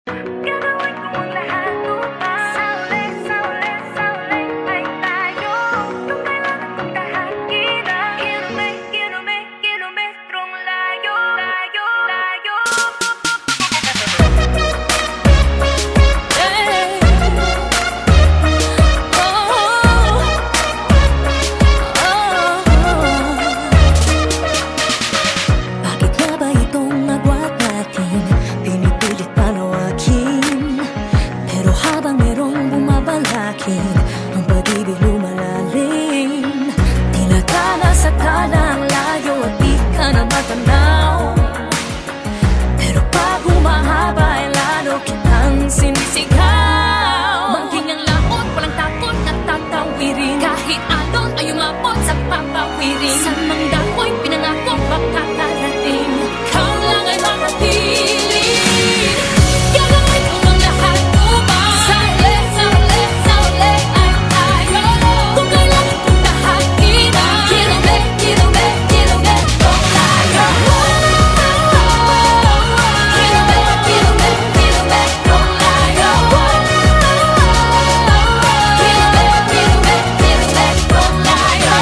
Gagawin ko ang lahat upang sa uli ay tayo. Kung kailangan kong tahakin kilometrong layo. Bakit nga ba itong agwat natin pinipilit palawakin? Pero habang merong bumabalakin, ang pag-ibig lumalalim. Tinatala sa tala ang layo at di ka na matanaw. Pero pag humahaba ay lalo kitang sinisigaw. Mangking ang laot, walang takot at tatawirin. Kahit alon ay umabot sa papawirin. Sa mangdako'y pinangako makakarating. Ikaw lang ay makapili. Gagawin ko ang lahat upang sa uli ay tayo. Kung kailangan kong tahakin kilometrong layo. Kilometrong layo. Kilometrong layo.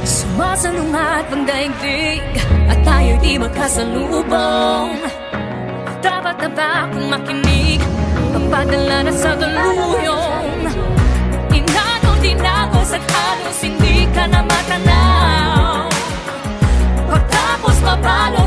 Sumasalungat ang daigdig at tayo'y di magkasalubong. Dapat na ba akong makinig? Pagpadala na sa daluyong. Tinago sa halos hindi ka na matanaw. Pagtapos mapalo